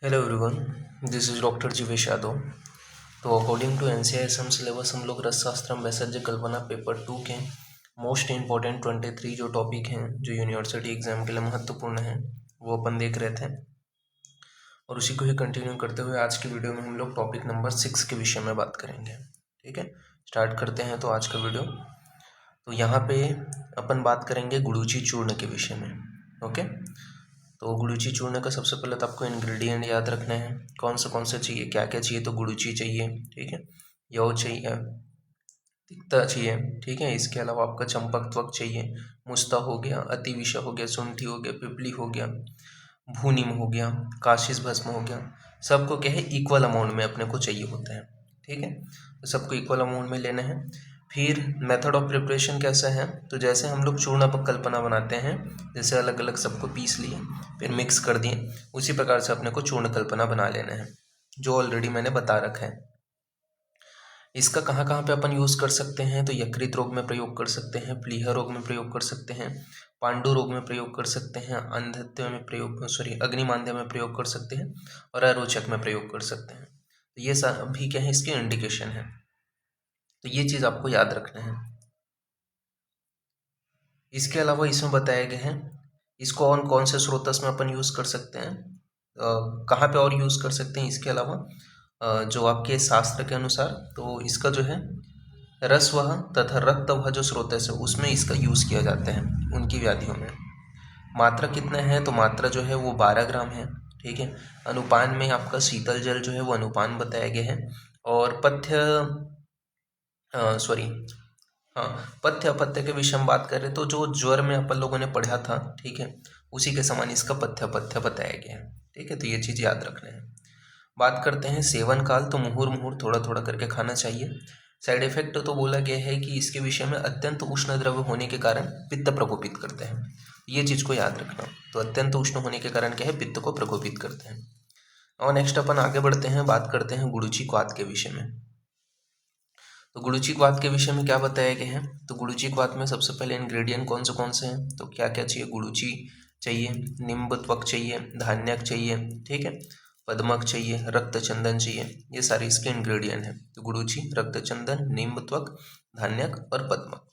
Hello everyone, this is doctor Jeevesh Yadav. तो according to NCISM syllabus हम लोग रसशास्त्रम वैसर्ज्य कल्पना पेपर 2 के मोस्ट इम्पॉर्टेंट 23 जो टॉपिक हैं जो यूनिवर्सिटी एग्जाम के लिए महत्वपूर्ण हैं वो अपन देख रहे थे। और उसी को ही कंटिन्यू करते हुए आज की वीडियो में हम लोग टॉपिक नंबर 6 के विषय में बात करेंगे। ठीक है, स्टार्ट करते हैं। तो आज का वीडियो, तो यहाँ पे अपन बात करेंगे गुड़ूची चूर्ण के विषय में। ओके, तो गुड़ूची चूर्ण का सबसे पहले तो आपको इंग्रेडिएंट याद रखना है, कौन सा चाहिए, क्या क्या चाहिए। तो गुड़ूची चाहिए, ठीक है, यव चाहिए, तिक्ता चाहिए, ठीक है। इसके अलावा आपका चंपक त्वक चाहिए, मुस्ता हो गया, अतिविषा हो गया, शुंठी हो गया, पिपली हो गया, भूनिम हो गया, काशिस भस्म हो गया। सबको क्या है, इक्वल अमाउंट में अपने को चाहिए होता है। ठीक है, तो सबको इक्वल अमाउंट में लेना है। फिर मेथड ऑफ प्रिपरेशन कैसा है, तो जैसे हम लोग चूर्ण कल्पना बनाते हैं, जैसे अलग अलग सबको पीस लिए फिर मिक्स कर दिए, उसी प्रकार से अपने को चूर्ण कल्पना बना लेना है, जो ऑलरेडी मैंने बता रखा है। इसका कहाँ कहाँ पे अपन यूज़ कर सकते हैं, तो यकृत रोग में प्रयोग कर सकते हैं, प्लीहा रोग में प्रयोग कर सकते हैं, पांडु रोग में प्रयोग कर सकते हैं, अंधत्व में प्रयोग अग्निमांद्य में प्रयोग कर सकते हैं, और अरोचक में प्रयोग कर सकते हैं। तो ये सभी क्या है, इसके इंडिकेशन है। तो ये चीज़ आपको याद रखना है। इसके अलावा इसमें बताया गया है इसको और कौन से स्रोतस में अपन यूज़ कर सकते हैं, कहाँ पे और यूज़ कर सकते हैं। इसके अलावा जो आपके शास्त्र के अनुसार, तो इसका जो है रसवह तथा रक्तवह जो स्रोतस है उसमें इसका यूज़ किया जाता है उनकी व्याधियों में। मात्रा कितना है, तो मात्रा जो है वो 12 ग्राम है। ठीक है, अनुपान में आपका शीतल जल जो है वो अनुपान बताया गया है। और सॉरी पथ्य अपथ्य के विषय में बात करें तो जो ज्वर में अपन लोगों ने पढ़ा था, ठीक है, उसी के समान इसका पथ्य अपथ्य बताया गया है। ठीक है, तो ये चीज़ याद रखना है। बात करते हैं सेवन काल, तो मुहूर मुहूर थोड़ा थोड़ा करके खाना चाहिए। साइड इफेक्ट तो बोला गया है कि इसके विषय में अत्यंत उष्ण द्रव्य होने के कारण पित्त प्रकोपित करते हैं, ये चीज़ को याद रखना। तो अत्यंत उष्ण होने के कारण क्या है, पित्त को प्रकोपित करते हैं। और नेक्स्ट अपन आगे बढ़ते हैं, बात करते हैं गुड़ूची क्वाथ के विषय में। तो गुड़ूची क्वाथ के विषय में क्या बताया गया है, तो गुड़ूची क्वाथ में सबसे पहले इंग्रेडिएंट कौन से हैं, तो क्या क्या चाहिए, गुड़ूची चाहिए, निम्ब त्वक चाहिए, धान्यक चाहिए, ठीक है, पद्मक चाहिए, रक्त चंदन चाहिए। ये सारे इसके इंग्रेडिएंट हैं। तो गुड़ूची, रक्त चंदन, नींब त्वक, धान्यक और पद्मक।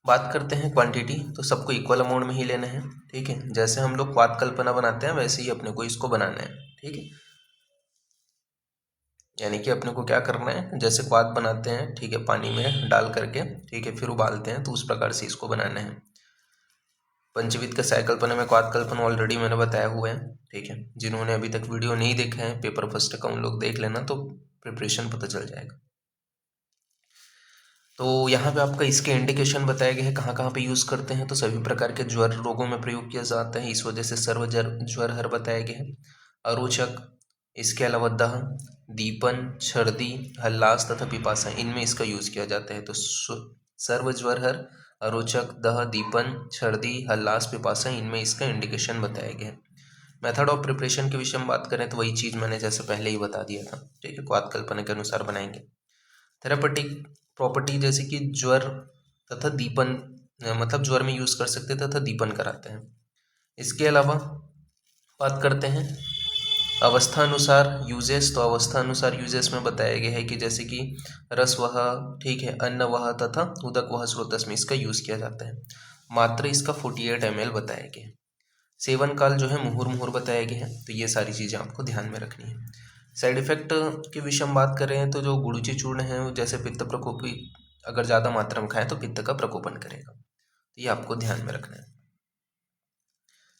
बात करते हैं क्वांटिटी, तो सबको इक्वल अमाउंट में ही लेना है। ठीक है, जैसे हम लोग क्वाथ कल्पना बनाते हैं वैसे ही अपने को इसको बनाना है। ठीक है, यानी कि अपने को क्या करना है, जैसे क्वाथ बनाते हैं, ठीक है, पानी में डाल करके, ठीक है, फिर उबालते हैं, तो उस प्रकार से इसको बनाना है। पंचविध का साय कल्पना में क्वाथ कल्पना ऑलरेडी मैंने बताया हुआ है। ठीक है, जिन्होंने अभी तक वीडियो नहीं देखा है पेपर फर्स्ट का, उन लोग देख लेना, तो प्रिपरेशन पता चल जाएगा। तो यहाँ पे आपका इसके इंडिकेशन बताया गया है, कहाँ कहाँ पे यूज़ करते हैं, तो सभी प्रकार के ज्वर रोगों में प्रयोग किया जाता है, इस वजह से ज्वर हर बताया गया है। अरोचक, इसके अलावा दह, दीपन, छर्दी, हल्लास तथा पिपासा, इनमें इसका यूज़ किया जाता है। तो सर्व ज्वर हर, अरोचक, दह, दीपन, छर्दी, हल्लास, पिपासा, इनमें इसका इंडिकेशन बताया गया है। मेथड ऑफ प्रिपरेशन के विषय में बात करें तो वही चीज़ मैंने जैसे पहले ही बता दिया था। ठीक है, क्वाथ कल्पना के अनुसार बनाएंगे। थेरापेटिक प्रॉपर्टी जैसे कि ज्वर तथा दीपन, मतलब ज्वर में यूज़ कर सकते तथा दीपन कराते हैं। इसके अलावा बात करते हैं अवस्था अनुसार यूजेस, तो अवस्था अनुसार यूजेस में बताया गया है कि जैसे कि रस वह, ठीक है, अन्न वह तथा उदक वह स्रोतस में इसका यूज़ किया जाता है। मात्र इसका 48 ml बताया गया है। सेवन काल जो है मुहूर मुहूर बताया गया है। तो ये सारी चीज़ें आपको ध्यान में रखनी है। साइड इफेक्ट के विषय में बात करें तो जो गुड़ूची चूर्ण है वो जैसे पित्त प्रकोपी, अगर ज़्यादा मात्रा में खाएं तो पित्त का प्रकोपन करेगा, तो ये आपको ध्यान में रखना है।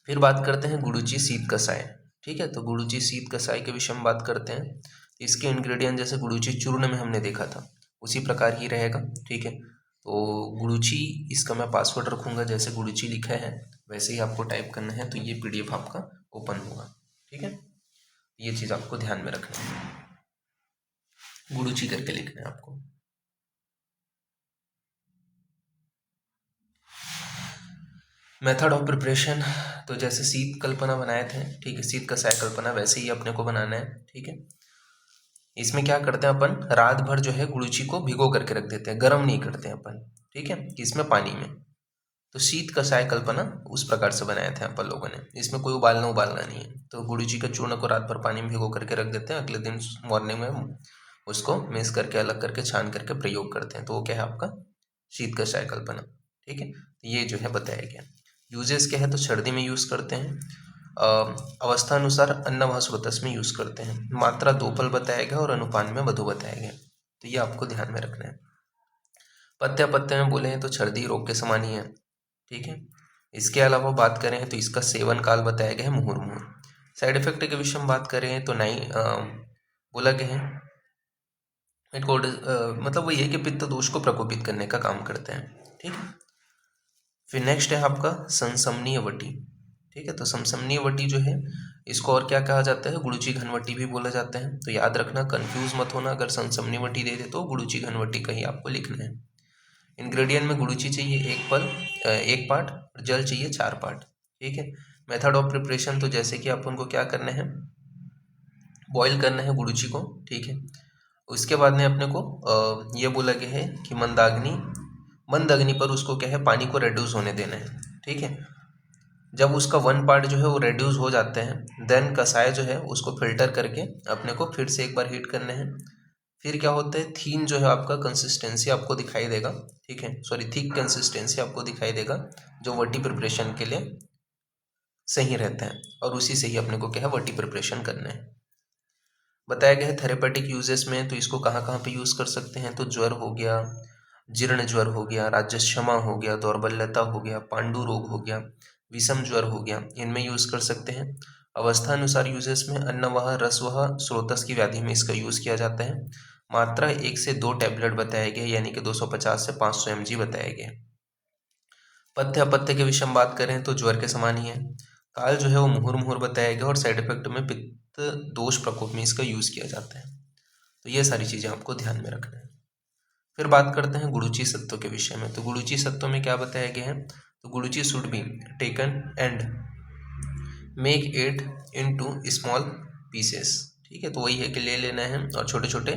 फिर बात करते हैं गुड़ूची शीत कसाय। ठीक है, तो गुड़ूची शीत कसाय के विषय में बात करते हैं। तो इसके इंग्रेडिएंट जैसे गुड़ूची चूर्ण में हमने देखा था उसी प्रकार ही रहेगा। ठीक है, तो गुड़ूची, इसका मैं पासवर्ड रखूँगा, जैसे गुड़ूची लिखा है वैसे ही आपको टाइप करना है, तो ये PDF आपका ओपन होगा। ठीक है, ये चीज़ आपको ध्यान में रखना है, गुड़ूची करके लिखना है आपको। मेथड ऑफ प्रिपरेशन, तो जैसे शीत कल्पना बनाए थे, ठीक है, शीत कसाय कल्पना, वैसे ही अपने को बनाना है। ठीक है, इसमें क्या करते हैं अपन, रात भर जो है गुड़ूची को भिगो करके रख देते हैं, गर्म नहीं करते हैं अपन। ठीक है, इसमें पानी में। तो शीत कसाय कल्पना उस प्रकार से बनाए थे अपन लोगों ने, इसमें कोई उबालना नहीं है। तो गुड़ची का चूर्ण को रात भर पानी में भिगो करके रख देते हैं, अगले दिन मॉर्निंग में उसको मिक्स करके अलग करके छान करके प्रयोग करते हैं, तो वो क्या है आपका शीत कषाय कल्पना। ठीक है, ये जो है बताया गया। यूजेस क्या है, तो सर्दी में यूज़ करते हैं, अवस्था अनुसार अन्न व स्रोतस में यूज़ करते हैं, मात्रा 2 पल बताया गया और अनुपान में मधु बताया गया, तो ये आपको ध्यान में रखना है। पत्ते पत्ते में बोले हैं तो सर्दी रोग के समान ही है। ठीक है, इसके अलावा बात करें तो इसका सेवन काल बताया गया है मुहुर्मुहु। साइड इफेक्ट के विषय में बात करें तो नहीं बोला गया है इट कोड मतलब वही है कि पित्त दोष को प्रकोपित करने का काम करते हैं। ठीक है, फिर नेक्स्ट है आपका संसमनीय वटी। ठीक है, तो संसमनीय वटी जो है इसको और क्या कहा जाता है, गुड़ुची घनवटी भी बोला जाता है। तो याद रखना, कंफ्यूज मत होना, अगर संसमनीय वटी दे दे तो गुड़ुची घनवटी कहीं आपको लिखना है। इंग्रेडिएंट में गुड़ुची चाहिए 1 पार्ट, जल चाहिए 4 पार्ट। ठीक है, मेथड ऑफ प्रिपरेशन तो जैसे कि अपन को क्या करना है, बॉईल करना है गुड़ुची को। ठीक है, उसके बाद में अपने को ये बोला गया है कि मंद अग्नि पर उसको क्या है पानी को रेड्यूस होने देना है। ठीक है, जब उसका 1 पार्ट जो है वो रेड्यूस हो जाते हैं, देन कसाय जो है उसको फिल्टर करके अपने को फिर से एक बार हीट करने हैं। फिर क्या होता है, थीन जो है आपका कंसिस्टेंसी आपको दिखाई देगा। ठीक है, सॉरी थिक कंसिस्टेंसी आपको दिखाई देगा, जो वटी प्रिपरेशन के लिए सही रहता है, और उसी से ही अपने को क्या है वटी प्रिपरेशन करना है। बताया गया है थेरेपेटिक यूजेस में, तो इसको कहाँ कहाँ पे यूज़ कर सकते हैं, तो ज्वर हो गया, जीर्ण ज्वर हो गया, राजस्यमा हो गया, दौर्बल्यता हो गया, पांडु रोग हो गया, विषम ज्वर हो गया, इनमें यूज़ कर सकते हैं। अवस्था अनुसार यूजेस में अन्नवाह रसवाह स्रोतस की व्याधि में इसका यूज़ किया जाता है। मात्रा 1 से 2 टैबलेट बताया गया, यानी कि 250 से 500 mg बताया गया। पथ्य अपथ्य के विषय में बात करें तो ज्वर के समान ही है। काल जो है वो मुहुर्मुहुर बताया गया, और साइड इफेक्ट में पित्त दोष प्रकोप में इसका यूज़ किया जाता है। तो ये सारी चीज़ें आपको ध्यान में रखना है। फिर बात करते हैं गुड़ुची सत्व के विषय में। तो गुड़ुची सत्व में क्या बताया गया है, तो guduchi should be taken and make it into small pieces. ठीक है, तो वही है कि ले लेना है और छोटे छोटे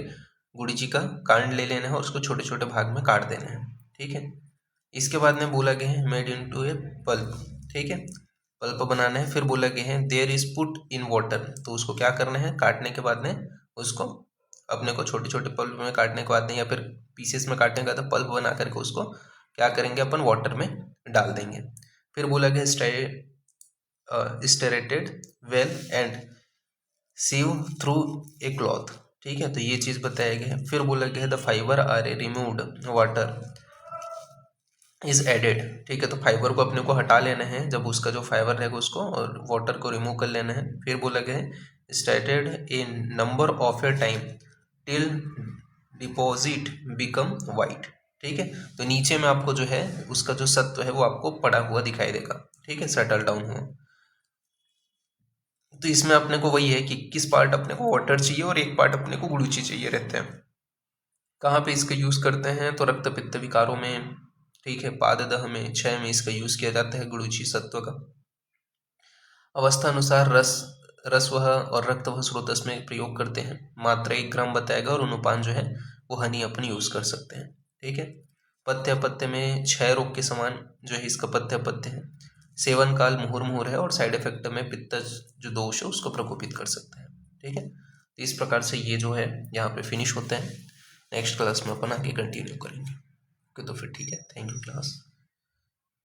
गुड़ुची का कांड ले लेना है और उसको छोटे छोटे भाग में काट देना है। ठीक है, इसके बाद में बोला गया है मेड इनटू ए पल्प। ठीक है, पल्प बनाना है। फिर बोला गया है there is put in water, तो उसको क्या करना है, काटने के बाद में उसको अपने को छोटे छोटे पल्प में काटने के बाद में या फिर पीसेस में काटने के बाद पल्प बना करके उसको क्या करेंगे, अपन वाटर में डाल देंगे। फिर बोला गया stirred well and sieve through a cloth. ठीक है, तो ये चीज़ बताया गया है। फिर बोला गया है the fibre are a removed water is added. ठीक है, तो फाइबर को अपने को हटा लेना है, जब उसका जो फाइबर रहेगा उसको और वाटर को रिमूव कर लेना है। फिर बोला गया है started in number of A time till deposit become white. ठीक है, तो नीचे में आपको जो है उसका जो सत्व है वो आपको पड़ा हुआ दिखाई देगा। ठीक है, सेटल डाउन हुआ। तो इसमें अपने को वही है कि किस पार्ट अपने को वाटर चाहिए और एक पार्ट अपने को गुड़ुची चाहिए रहते हैं। कहाँ पे इसका यूज़ करते हैं, तो रक्त पित्त विकारों में। ठीक है, पाददह में, क्षय में इसका यूज़ किया जाता है गुड़ुची सत्व का। अवस्था अनुसार रस वह और रक्त वह स्रोतस में प्रयोग करते हैं। मात्रा 1 ग्राम बताएगा और अनुपान जो है वो हनी अपन यूज़ कर सकते हैं। ठीक है, पथ्य अपथ्य में क्षय रोग के समान जो है इसका पथ्य अपथ्य है। सेवन काल मुहुर्मुहुर है और साइड इफेक्ट में पित्त जो दोष है उसको प्रकोपित कर सकता है। ठीक है, तो इस प्रकार से ये जो है यहाँ पे फिनिश होता है। नेक्स्ट क्लास में अपन आगे कंटिन्यू करेंगे। ओके, तो फिर ठीक है, थैंक यू क्लास।